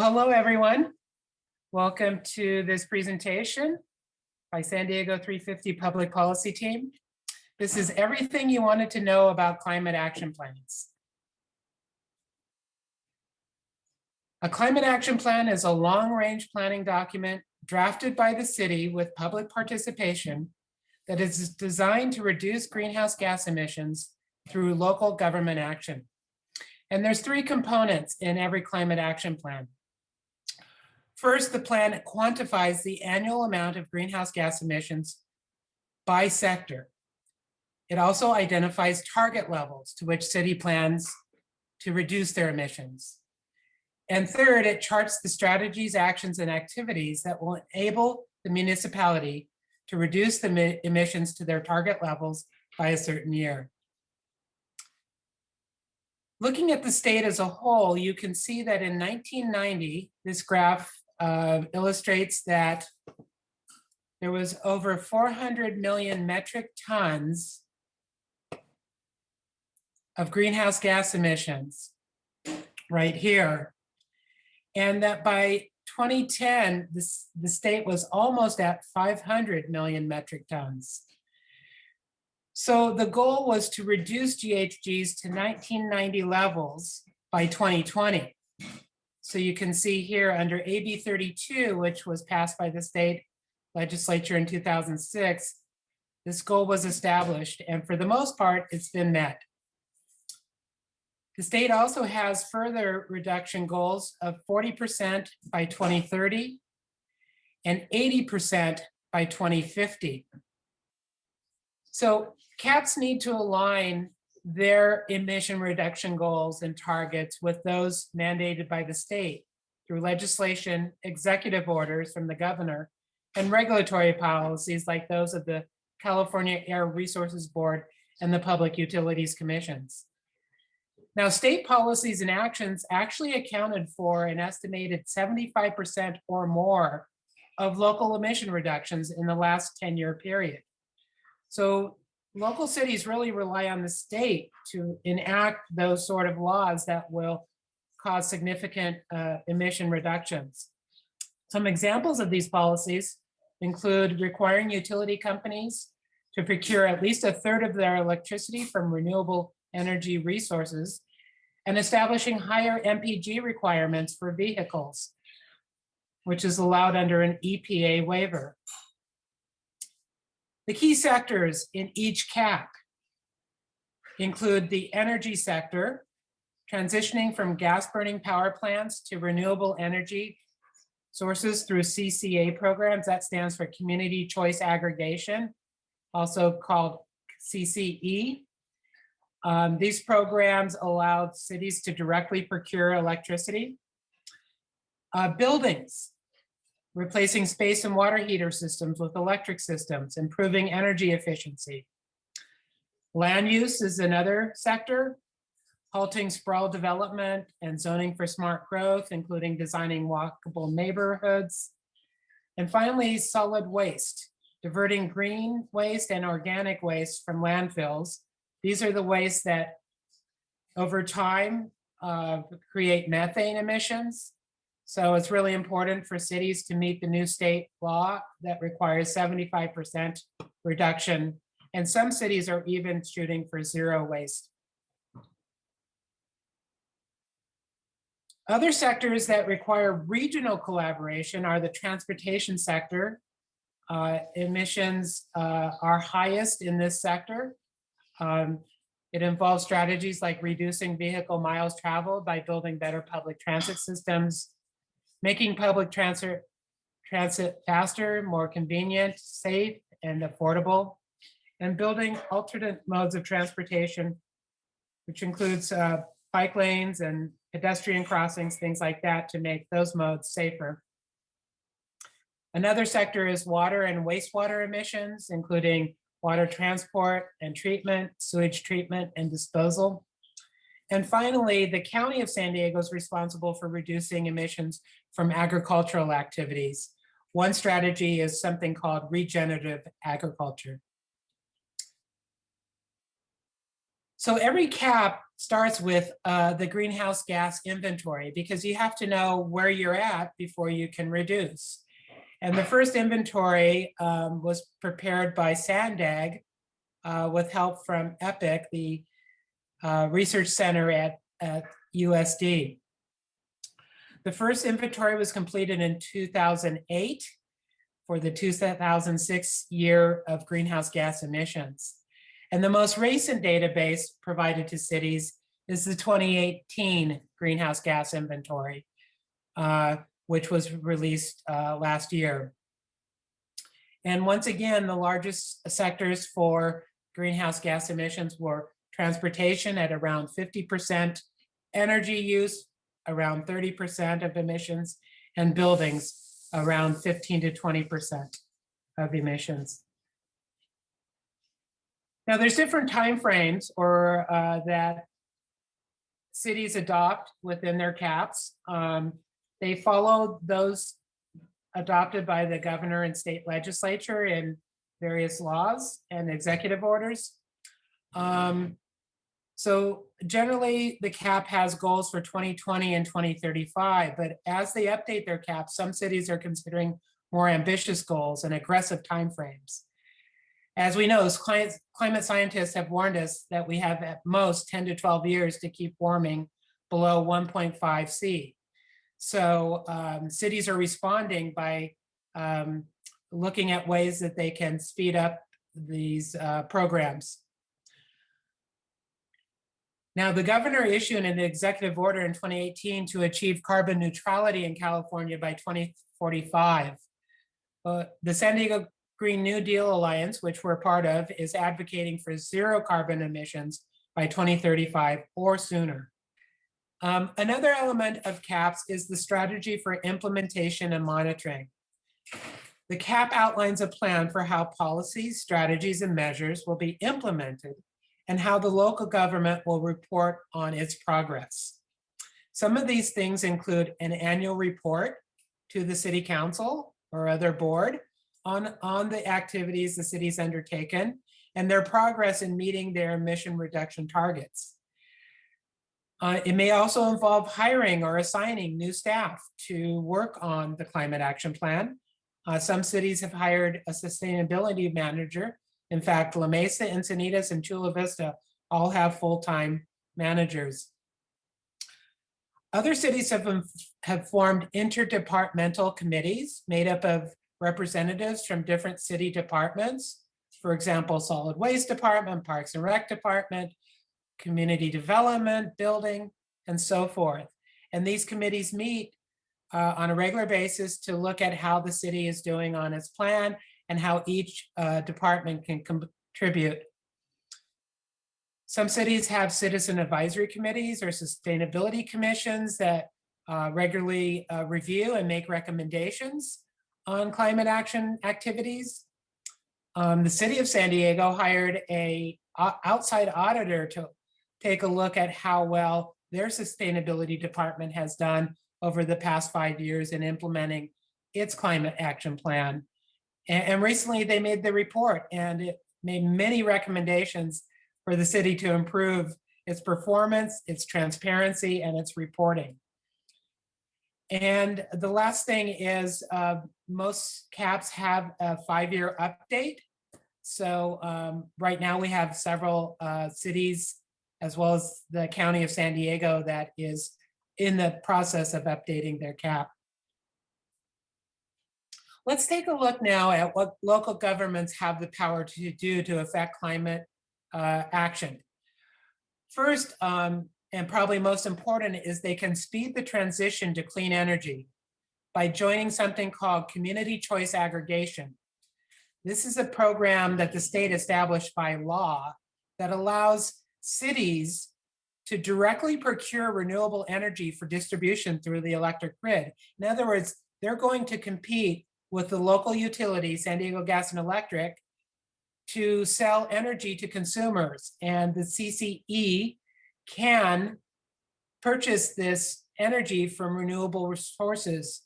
Hello, everyone. Welcome to this presentation by SanDiego350 Public Policy Team. This is everything you wanted to know about climate action plans. A climate action plan is a long-range planning document drafted by the city with public participation that is designed to reduce greenhouse gas emissions through local government action. And there's three components in every climate action plan. First, the plan quantifies the annual amount of greenhouse gas emissions by sector. It also identifies target levels to which city plans to reduce their emissions. And third, it charts the strategies, actions, and activities that will enable the municipality to reduce the emissions to their target levels by a certain year. Looking at the state as a whole, you can see that in 1990, this graph illustrates that there was over 400 million metric tons of greenhouse gas emissions right here. And that by 2010, the state was almost at 500 million metric tons. So the goal was to reduce GHGs to 1990 levels by 2020. So you can see here under AB 32, which was passed by the state legislature in 2006, this goal was established, and for the most part, it's been met. The state also has further reduction goals of 40% by 2030 and 80% by 2050. So CAPs need to align their emission reduction goals and targets with those mandated by the state through legislation, executive orders from the governor, and regulatory policies like those of the California Air Resources Board and the Public Utilities Commissions. Now, state policies and actions actually accounted for an estimated 75% or more of local emission reductions in the last 10-year period. So local cities really rely on the state to enact those sort of laws that will cause significant emission reductions. Some examples of these policies include requiring utility companies to procure at least a third of their electricity from renewable energy resources and establishing higher MPG requirements for vehicles, which is allowed under an EPA waiver. The key sectors in each CAP include the energy sector, transitioning from gas-burning power plants to renewable energy sources through CCA programs. That stands for Community Choice Aggregation, also called CCE. These programs allow cities to directly procure electricity. Buildings. Replacing space and water heater systems with electric systems, improving energy efficiency. Land use is another sector, halting sprawl development and zoning for smart growth, including designing walkable neighborhoods. And finally, solid waste, diverting green waste and organic waste from landfills. These are the wastes that over time create methane emissions. So it's really important for cities to meet the new state law that requires 75% reduction. And some cities are even shooting for zero waste. Other sectors that require regional collaboration are the transportation sector. Emissions are highest in this sector. It involves strategies like reducing vehicle miles traveled by building better public transit systems, making public transit faster, more convenient, safe, and affordable, and building alternate modes of transportation, which includes bike lanes and pedestrian crossings, things like that, to make those modes safer. Another sector is water and wastewater emissions, including water transport and treatment, sewage treatment and disposal. And finally, the County of San Diego is responsible for reducing emissions from agricultural activities. One strategy is something called regenerative agriculture. So every CAP starts with the greenhouse gas inventory, because you have to know where you're at before you can reduce. And the first inventory was prepared by SanDiego with help from EPIC, the research center at USD. The first inventory was completed in 2008 for the 2006 year of greenhouse gas emissions. And the most recent database provided to cities is the 2018 greenhouse gas inventory, which was released last year. And once again, the largest sectors for greenhouse gas emissions were transportation at around 50%, energy use around 30% of emissions, and buildings around 15 to 20% of emissions. Now, there's different timeframes or that cities adopt within their caps. They follow those adopted by the governor and state legislature in various laws and executive orders. So generally, the CAP has goals for 2020 and 2035, but as they update their caps, some cities are considering more ambitious goals and aggressive timeframes. As we know, climate scientists have warned us that we have at most 10 to 12 years to keep warming below 1.5 C. So cities are responding by looking at ways that they can speed up these programs. Now, the governor issued an executive order in 2018 to achieve carbon neutrality in California by 2045. The San Diego Green New Deal Alliance, which we're part of, is advocating for zero carbon emissions by 2035 or sooner. Another element of CAPs is the strategy for implementation and monitoring. The CAP outlines a plan for how policies, strategies, and measures will be implemented and how the local government will report on its progress. Some of these things include an annual report to the city council or other board on the activities the city's undertaken and their progress in meeting their emission reduction targets. It may also involve hiring or assigning new staff to work on the climate action plan. Some cities have hired a sustainability manager. In fact, La Mesa, Encinitas, and Chula Vista all have full-time managers. Other cities have formed interdepartmental committees made up of representatives from different city departments. For example, Solid Waste Department, Parks and Rec Department, Community Development, Building, and so forth. And these committees meet on a regular basis to look at how the city is doing on its plan and how each department can contribute. Some cities have citizen advisory committees or sustainability commissions that regularly review and make recommendations on climate action activities. The city of San Diego hired an outside auditor to take a look at how well their sustainability department has done over the past 5 years in implementing its climate action plan. And recently they made the report and it made many recommendations for the city to improve its performance, its transparency, and its reporting. And the last thing is most CAPs have a 5-year update. So right now we have several cities as well as the County of San Diego that is in the process of updating their CAP. Let's take a look now at what local governments have the power to do to affect climate action. First, and probably most important, is they can speed the transition to clean energy by joining something called community choice aggregation. This is a program that the state established by law that allows cities to directly procure renewable energy for distribution through the electric grid. In other words, they're going to compete with the local utility, San Diego Gas and Electric, to sell energy to consumers. And the CCE can purchase this energy from renewable sources.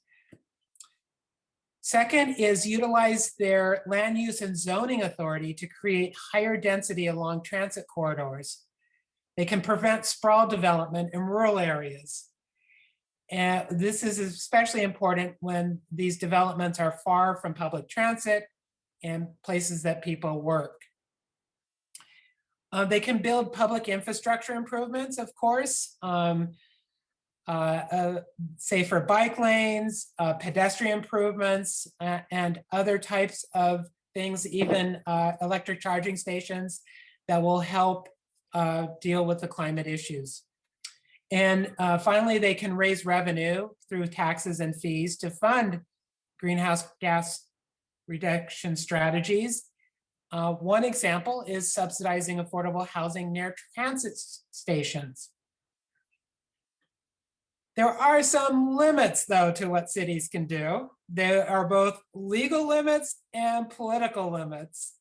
Second is utilize their land use and zoning authority to create higher density along transit corridors. They can prevent sprawl development in rural areas. And this is especially important when these developments are far from public transit and places that people work. They can build public infrastructure improvements, of course, safer bike lanes, pedestrian improvements, and other types of things, even electric charging stations that will help deal with the climate issues. And finally, they can raise revenue through taxes and fees to fund greenhouse gas reduction strategies. One example is subsidizing affordable housing near transit stations. There are some limits, though, to what cities can do. There are both legal limits and political limits.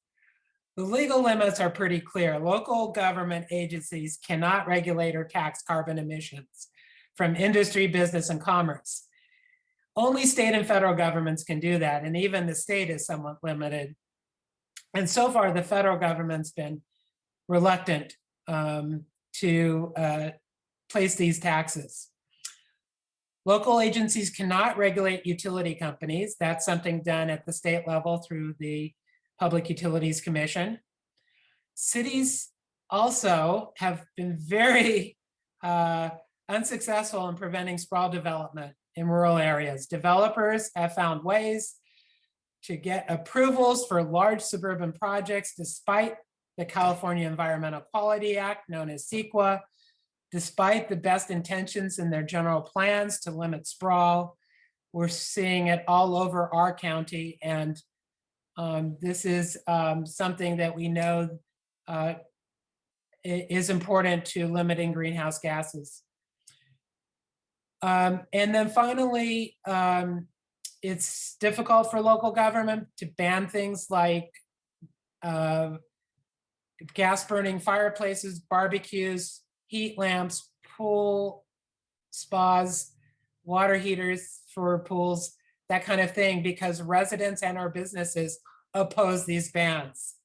The legal limits are pretty clear. Local government agencies cannot regulate or tax carbon emissions from industry, business, and commerce. Only state and federal governments can do that, and even the state is somewhat limited. And so far, the federal government's been reluctant to place these taxes. Local agencies cannot regulate utility companies. That's something done at the state level through the Public Utilities Commission. Cities also have been very unsuccessful in preventing sprawl development in rural areas. Developers have found ways to get approvals for large suburban projects despite the California Environmental Quality Act, known as CEQA, despite the best intentions in their general plans to limit sprawl. We're seeing it all over our county, and this is something that we know is important to limiting greenhouse gases. And then finally, it's difficult for local government to ban things like gas burning fireplaces, barbecues, heat lamps, pool spas, water heaters for pools, that kind of thing, because residents and our businesses oppose these bans.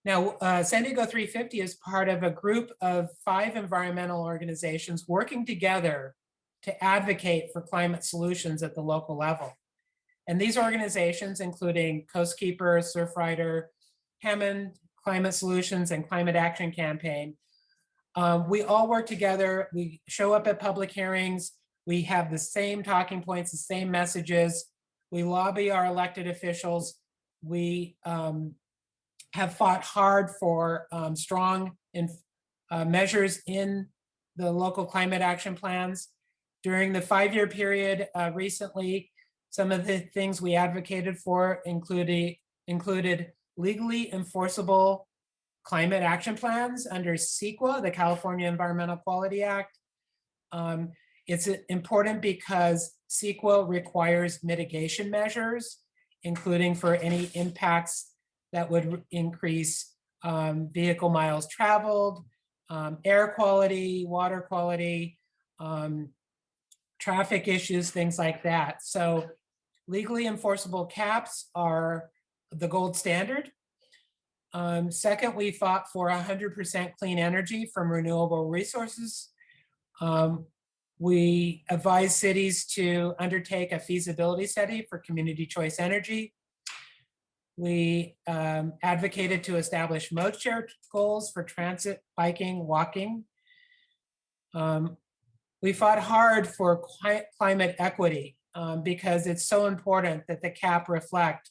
Now, SanDiego350 is part of a group of 5 environmental organizations working together to advocate for climate solutions at the local level. And these organizations, including Coastkeeper, Surfrider, Hammond Climate Solutions, and Climate Action Campaign, we all work together. We show up at public hearings. We have the same talking points, the same messages. We lobby our elected officials. We have fought hard for strong measures in the local climate action plans. During the 5-year period recently, some of the things we advocated for included legally enforceable climate action plans under CEQA, the California Environmental Quality Act. It's important because CEQA requires mitigation measures, including for any impacts that would increase vehicle miles traveled, air quality, water quality, traffic issues, things like that. So legally enforceable caps are the gold standard. Second, we fought for 100% clean energy from renewable resources. We advise cities to undertake a feasibility study for community choice energy. We advocated to establish mode share goals for transit, biking, walking. We fought hard for climate equity because it's so important that the CAP reflect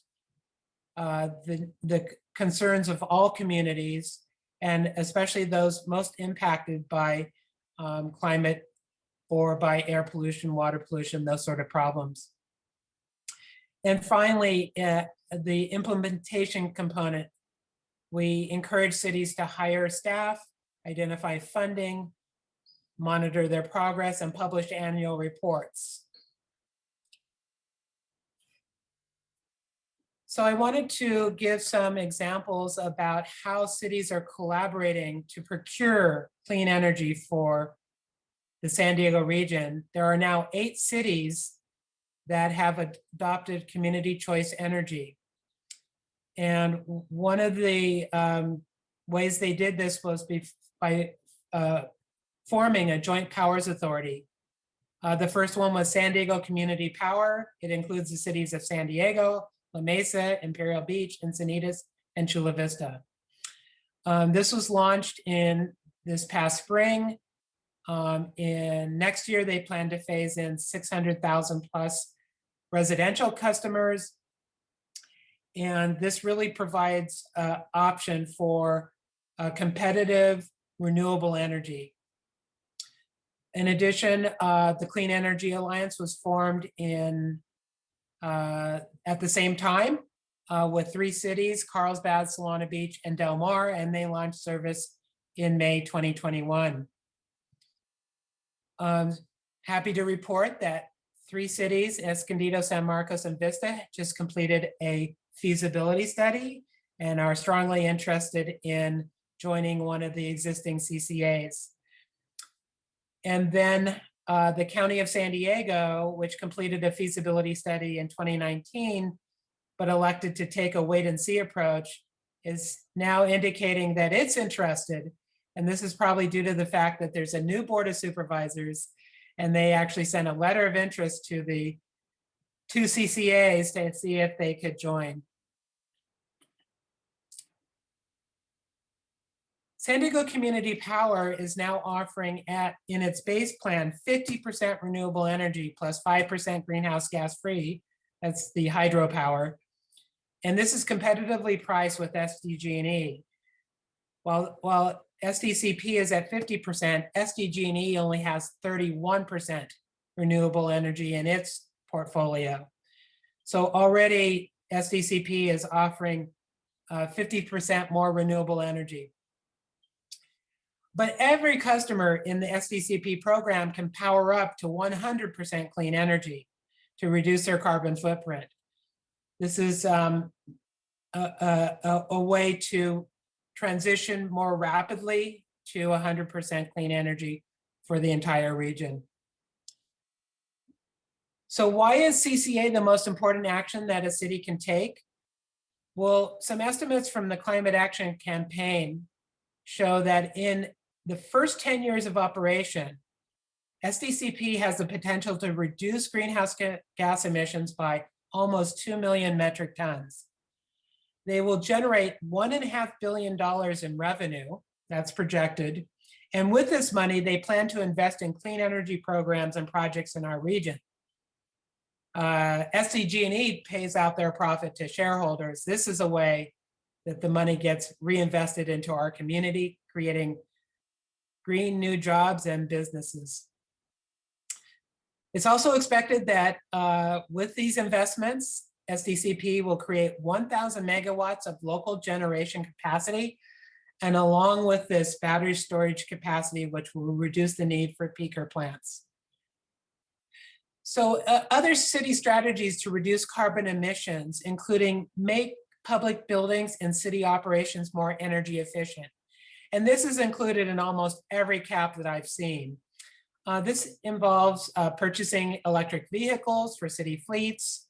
the concerns of all communities, and especially those most impacted by climate or by air pollution, water pollution, those sort of problems. And finally, the implementation component. We encourage cities to hire staff, identify funding, monitor their progress, and publish annual reports. So I wanted to give some examples about how cities are collaborating to procure clean energy for the San Diego region. There are now 8 cities that have adopted community choice energy. And one of the ways they did this was by forming a joint powers authority. The first one was San Diego Community Power. It includes the cities of San Diego, La Mesa, Imperial Beach, Encinitas, and Chula Vista. This was launched in this past spring. In next year, they plan to phase in 600,000 plus residential customers. And this really provides an option for competitive renewable energy. In addition, the Clean Energy Alliance was formed at the same time with 3 cities, Carlsbad, Solana Beach, and Del Mar, and they launched service in May 2021. Happy to report that 3 cities, Escondido, San Marcos, and Vista, just completed a feasibility study and are strongly interested in joining one of the existing CCAs. And then the County of San Diego, which completed a feasibility study in 2019, but elected to take a wait and see approach, is now indicating that it's interested. And this is probably due to the fact that there's a new board of supervisors, and they actually sent a letter of interest to the 2 CCAs to see if they could join. San Diego Community Power is now offering in its base plan 50% renewable energy plus 5% greenhouse gas free. That's the hydropower. And this is competitively priced with SDG&E. While SDCP is at 50%, SDG&E only has 31% renewable energy in its portfolio. So already SDCP is offering 50% more renewable energy. But every customer in the SDCP program can power up to 100% clean energy to reduce their carbon footprint. This is a way to transition more rapidly to 100% clean energy for the entire region. So why is CCA the most important action that a city can take? Well, some estimates from the Climate Action Campaign show that in the first 10 years of operation, SDCP has the potential to reduce greenhouse gas emissions by almost 2 million metric tons. They will generate $1.5 billion in revenue, that's projected. And with this money, they plan to invest in clean energy programs and projects in our region. SDG&E pays out their profit to shareholders. This is a way that the money gets reinvested into our community, creating green new jobs and businesses. It's also expected that with these investments, SDCP will create 1,000 megawatts of local generation capacity, and along with this battery storage capacity, which will reduce the need for peaker plants. So other city strategies to reduce carbon emissions, including make public buildings and city operations more energy efficient. And this is included in almost every CAP that I've seen. This involves purchasing electric vehicles for city fleets,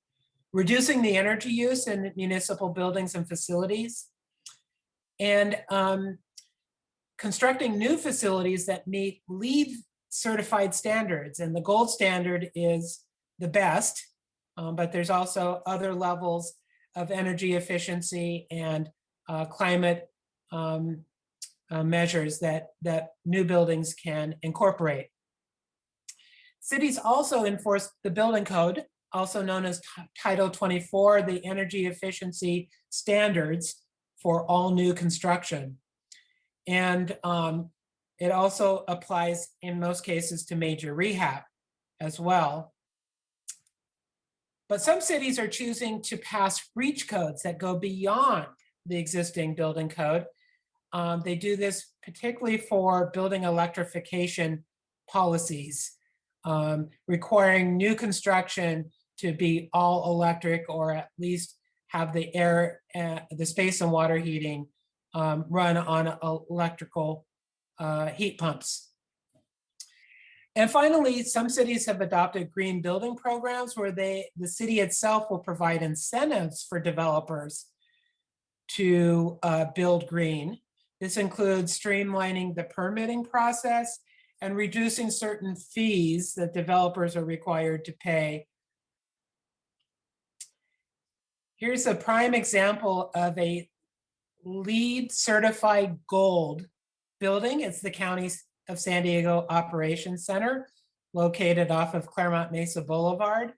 reducing the energy use in municipal buildings and facilities, and constructing new facilities that meet LEED certified standards. And the gold standard is the best, but there's also other levels of energy efficiency and climate measures that new buildings can incorporate. Cities also enforce the building code, also known as Title 24, the energy efficiency standards for all new construction. And it also applies in most cases to major rehab as well. But some cities are choosing to pass reach codes that go beyond the existing building code. They do this particularly for building electrification policies, requiring new construction to be all electric, or at least have the air, the space and water heating run on electrical heat pumps. And finally, some cities have adopted green building programs where the city itself will provide incentives for developers to build green. This includes streamlining the permitting process and reducing certain fees that developers are required to pay. Here's a prime example of a LEED certified gold building. It's the County of San Diego Operations Center, located off of Claremont Mesa Boulevard.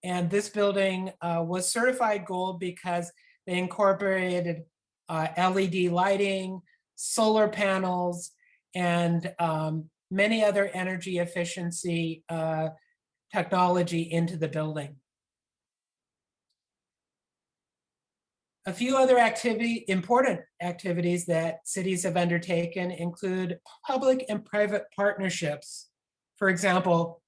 And this building was certified gold because they incorporated LED lighting, solar panels, and many other energy efficiency technology into the building. A few other important activities that cities have undertaken include public and private partnerships. For example,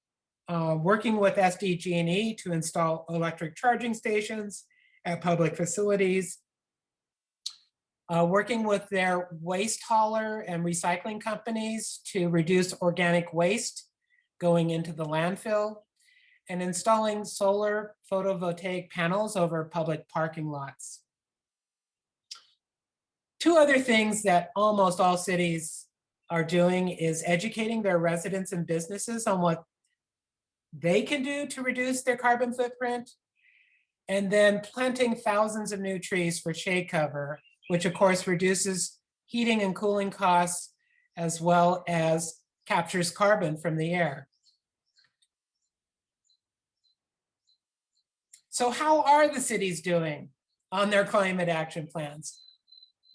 working with SDG&E to install electric charging stations at public facilities, working with their waste hauler and recycling companies to reduce organic waste going into the landfill, and installing solar photovoltaic panels over public parking lots. Two other things that almost all cities are doing is educating their residents and businesses on what they can do to reduce their carbon footprint, and then planting thousands of new trees for shade cover, which of course reduces heating and cooling costs, as well as captures carbon from the air. So how are the cities doing on their climate action plans?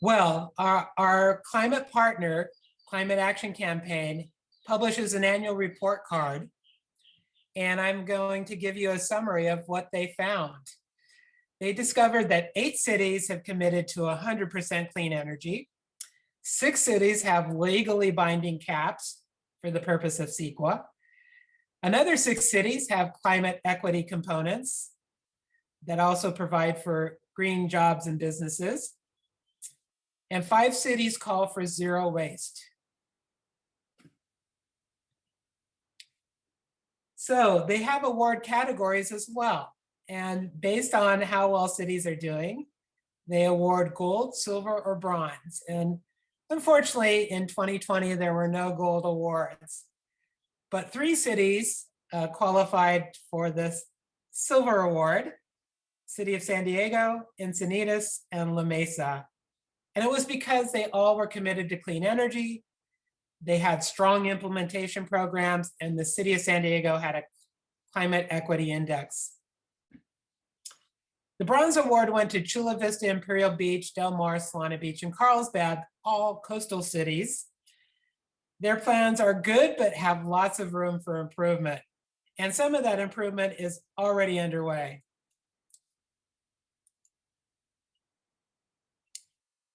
Well, our climate partner, Climate Action Campaign, publishes an annual report card, and I'm going to give you a summary of what they found. They discovered that 8 cities have committed to 100% clean energy. 6 cities have legally binding caps for the purpose of CEQA. Another 6 cities have climate equity components that also provide for green jobs and businesses. And 5 cities call for zero waste. So they have award categories as well. And based on how well cities are doing, they award gold, silver, or bronze. And unfortunately, in 2020, there were no gold awards. But 3 cities qualified for this silver award: City of San Diego, Encinitas, and La Mesa. And it was because they all were committed to clean energy. They had strong implementation programs, and the City of San Diego had a climate equity index. The Bronze Award went to Chula Vista, Imperial Beach, Del Mar, Solana Beach, and Carlsbad, all coastal cities. Their plans are good, but have lots of room for improvement. And some of that improvement is already underway.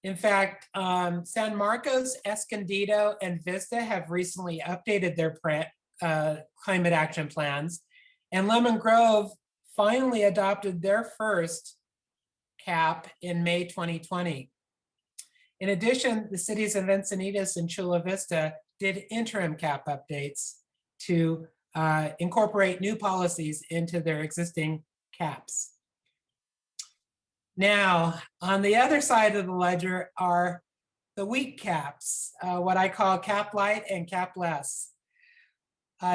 In fact, San Marcos, Escondido, and Vista have recently updated their climate action plans, and Lemon Grove finally adopted their first CAP in May 2020. In addition, the cities of Encinitas and Chula Vista did interim CAP updates to incorporate new policies into their existing CAPs. Now, on the other side of the ledger are the weak caps, what I call CAP-lite and CAP-less.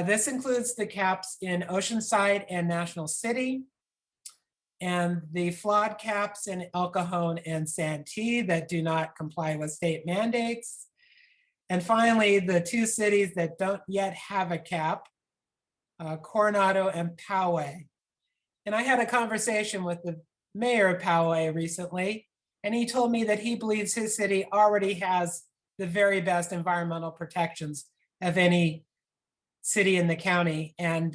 This includes the caps in Oceanside and National City, and the flawed caps in El Cajon and Santee that do not comply with state mandates. And finally, the 2 cities that don't yet have a cap, Coronado and Poway. And I had a conversation with the mayor of Poway recently, and he told me that he believes his city already has the very best environmental protections of any city in the county, and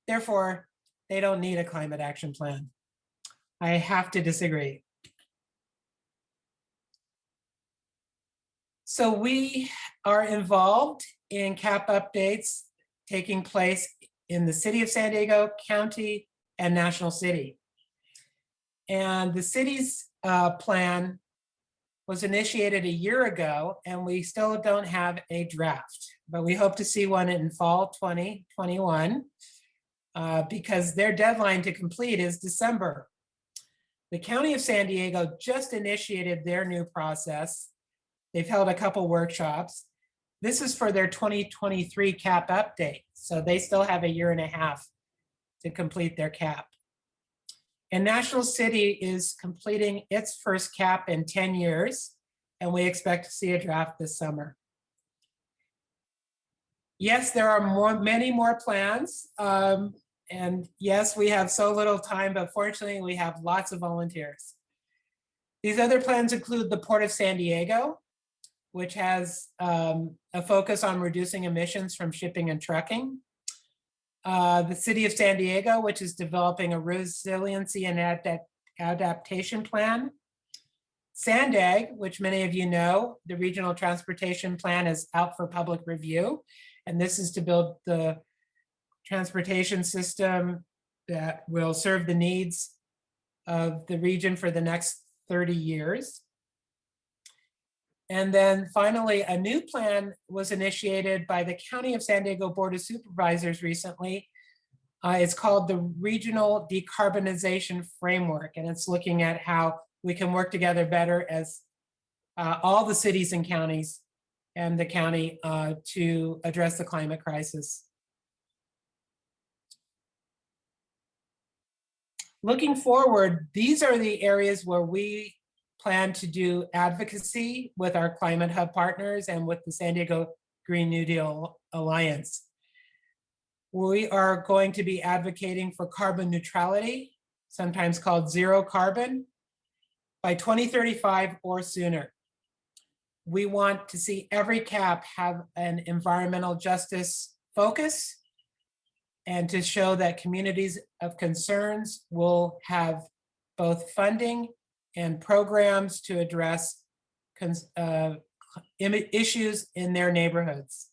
therefore they don't need a climate action plan. I have to disagree. So we are involved in CAP updates taking place in the City of San Diego, county, and National City. And the city's plan was initiated a year ago, and we still don't have a draft, but we hope to see one in fall 2021 because their deadline to complete is December. The County of San Diego just initiated their new process, They've held a couple workshops. This is for their 2023 CAP update. So they still have a year and a half to complete their CAP. And National City is completing its first CAP in 10 years, and we expect to see a draft this summer. Yes, there are many more plans. And yes, we have so little time, but fortunately we have lots of volunteers. These other plans include the Port of San Diego, which has a focus on reducing emissions from shipping and trucking. The City of San Diego, which is developing a resiliency and adaptation plan. SanDieg, which many of you know, the Regional Transportation Plan is out for public review. And this is to build the transportation system that will serve the needs of the region for the next 30 years. And then finally, a new plan was initiated by the County of San Diego Board of Supervisors recently. It's called the Regional Decarbonization Framework, and it's looking at how we can work together better as all the cities and counties and the county to address the climate crisis. Looking forward, these are the areas where we plan to do advocacy with our Climate Hub partners and with the San Diego Green New Deal Alliance. We are going to be advocating for carbon neutrality, sometimes called zero carbon, by 2035 or sooner. We want to see every CAP have an environmental justice focus and to show that communities of concerns will have both funding and programs to address issues in their neighborhoods.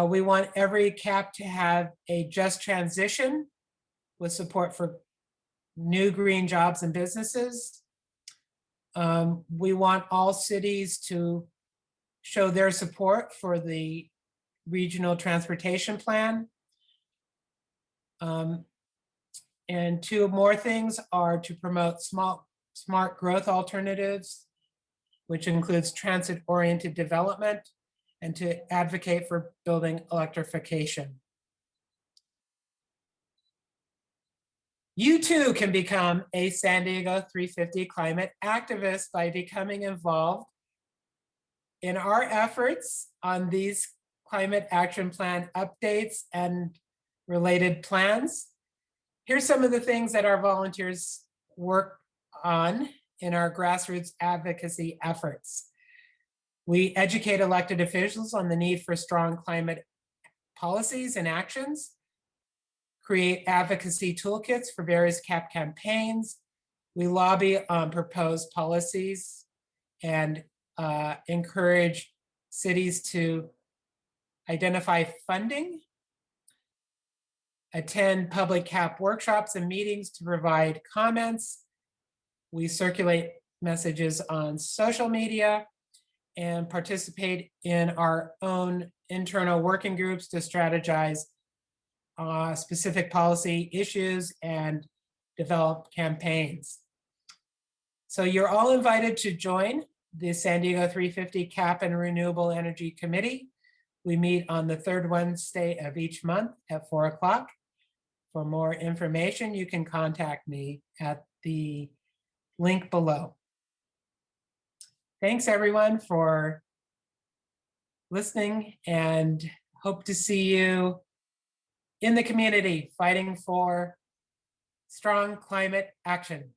We want every CAP to have a just transition with support for new green jobs and businesses. We want all cities to show their support for the Regional Transportation Plan. And two more things are to promote smart growth alternatives, which includes transit-oriented development, and to advocate for building electrification. You too can become a SanDiego350 climate activist by becoming involved in our efforts on these climate action plan updates and related plans. Here's some of the things that our volunteers work on in our grassroots advocacy efforts. We educate elected officials on the need for strong climate policies and actions, create advocacy toolkits for various CAP campaigns. We lobby on proposed policies and encourage cities to identify funding, attend public CAP workshops and meetings to provide comments. We circulate messages on social media and participate in our own internal working groups to strategize specific policy issues and develop campaigns. So you're all invited to join the SanDiego350 CAP and Renewable Energy Committee. We meet on the third Wednesday of each month at 4 o'clock. For more information, you can contact me at the link below. Thanks everyone for listening, and hope to see you in the community fighting for strong climate action.